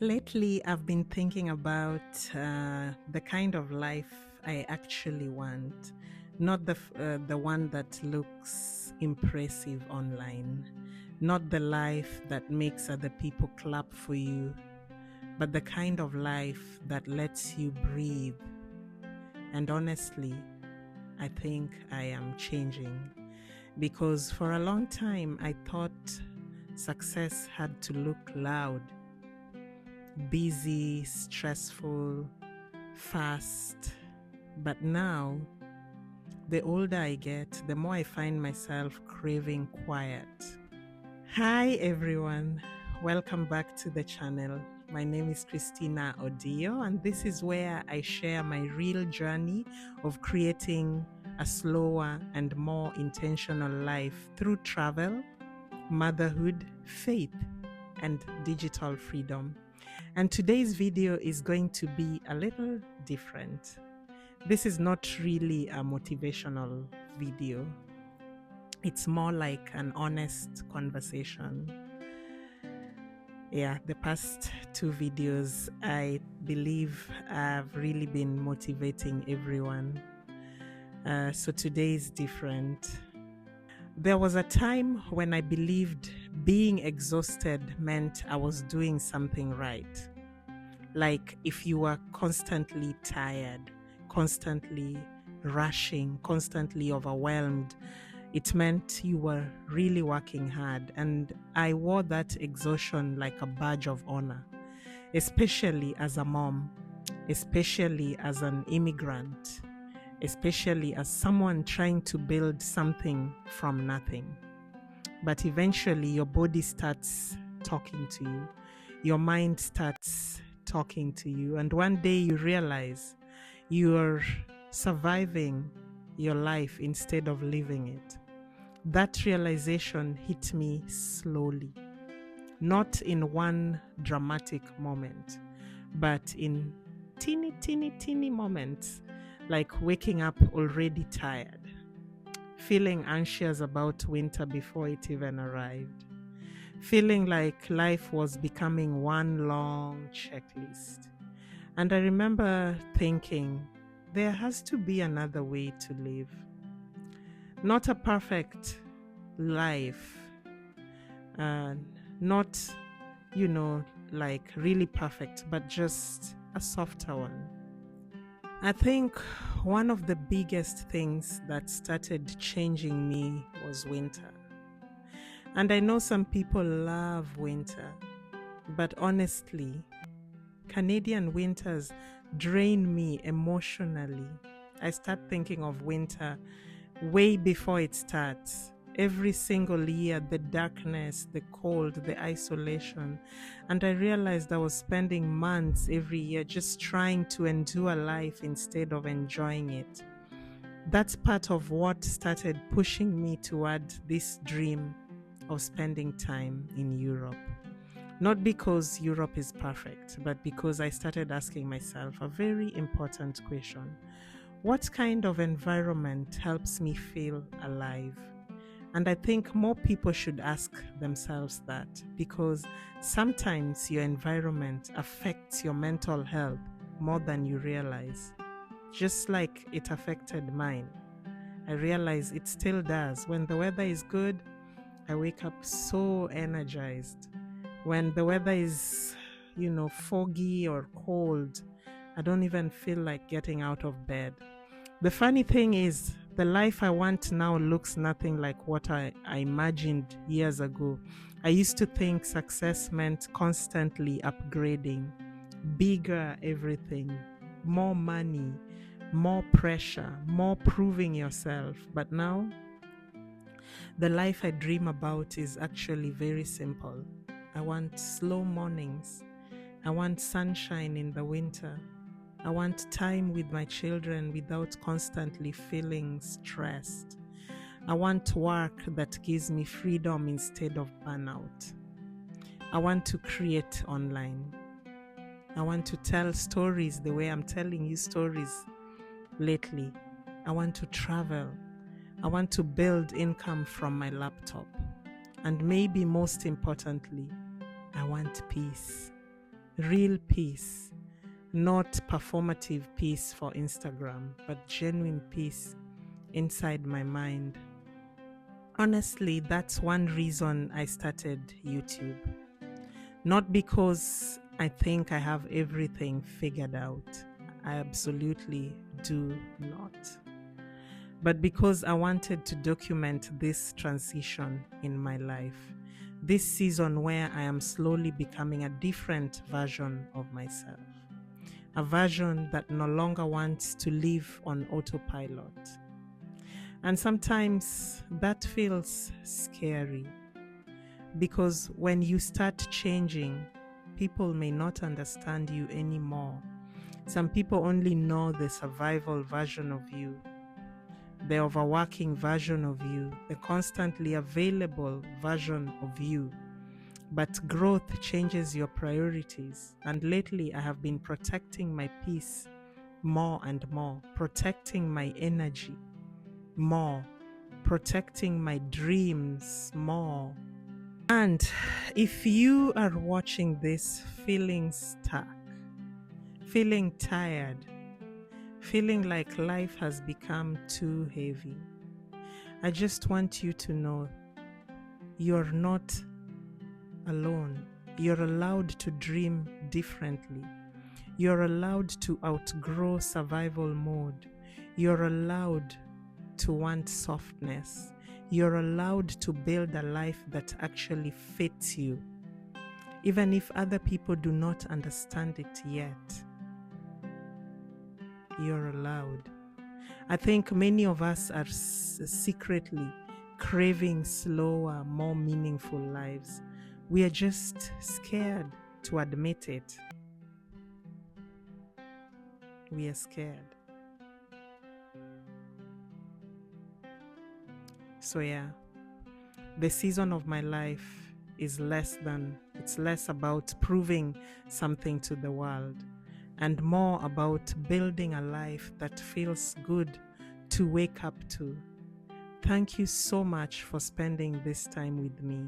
Lately, I've been thinking about the kind of life I actually want, not the one that looks impressive online, not the life that makes other people clap for you, but the kind of life that lets you breathe. And honestly, I think I am changing because for a long time I thought success had to look loud, busy, stressful, fast. But now, the older I get, the more I find myself craving quiet. Hi, everyone. Welcome back to the channel. My name is Christina Odiyo, and this is where I share my real journey of creating a slower and more intentional life through travel, motherhood, faith, and digital freedom. And today's video is going to be a little different. This is not really a motivational video. It's more like an honest conversation. Yeah, the past two videos, I believe have really been motivating everyone. So today is different. There was a time when I believed being exhausted meant I was doing something right. Like if you were constantly tired, constantly rushing, constantly overwhelmed, it meant you were really working hard. And I wore that exhaustion like a badge of honor, especially as a mom, especially as an immigrant, especially as someone trying to build something from nothing. But eventually your body starts talking to you, your mind starts talking to you, and one day you realize you're surviving your life instead of living it. That realization hit me slowly, not in one dramatic moment, but in teeny moments, like waking up already tired, feeling anxious about winter before it even arrived, feeling like life was becoming one long checklist. And I remember thinking, there has to be another way to live. Not a perfect life, uh, not, like really perfect, but just a softer one. I think one of the biggest things that started changing me was winter. And I know some people love winter, but honestly, Canadian winters drain me emotionally. I start thinking of winter way before it starts. Every single year, the darkness, the cold, the isolation. And I realized I was spending months every year just trying to endure life instead of enjoying it. That's part of what started pushing me toward this dream of spending time in Europe. Not because Europe is perfect, but because I started asking myself a very important question. What kind of environment helps me feel alive? And I think more people should ask themselves that, because sometimes your environment affects your mental health more than you realize. Just like it affected mine. I realize it still does. When the weather is good, I wake up so energized. When the weather is, foggy or cold, I don't even feel like getting out of bed. The funny thing is, the life I want now looks nothing like what I imagined years ago. I used to think success meant constantly upgrading, bigger everything, more money, more pressure, more proving yourself. But now, the life I dream about is actually very simple. I want slow mornings. I want sunshine in the winter. I want time with my children without constantly feeling stressed. I want work that gives me freedom instead of burnout. I want to create online. I want to tell stories the way I'm telling you stories lately. I want to travel. I want to build income from my laptop. And maybe most importantly, I want peace. real peace, not performative peace for Instagram, but genuine peace inside my mind. Honestly, that's one reason I started YouTube. Not because I think I have everything figured out. I absolutely do not. But because I wanted to document this transition in my life, this season where I am slowly becoming a different version of myself, a version that no longer wants to live on autopilot. And sometimes that feels scary because when you start changing, people may not understand you anymore. Some people only know the survival version of you, the overworking version of you, the constantly available version of you. But growth changes your priorities. And lately, I have been protecting my peace more and more, protecting my energy more, protecting my dreams more. And if you are watching this feeling stuck, feeling tired, feeling like life has become too heavy, I just want you to know you're not alone. You're allowed to dream differently. You're allowed to outgrow survival mode. You're allowed to want softness. You're allowed to build a life that actually fits you, even if other people do not understand it yet. You're allowed. I think many of us are secretly craving slower, more meaningful lives. We are just scared to admit it. We are scared. So yeah, the season of my life is less about proving something to the world and more about building a life that feels good to wake up to. Thank you so much for spending this time with me.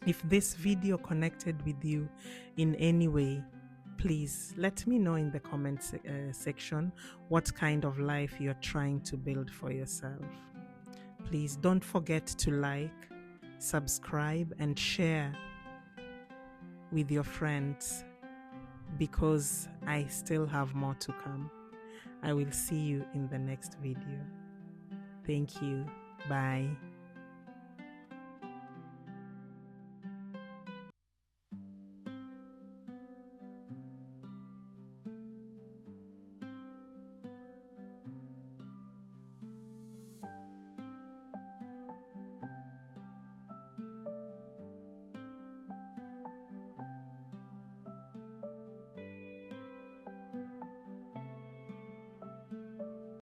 If this video connected with you in any way, please let me know in the comment section what kind of life you're trying to build for yourself. Please don't forget to like, subscribe, and share with your friends because I still have more to come. I will see you in the next video. Thank you. Bye.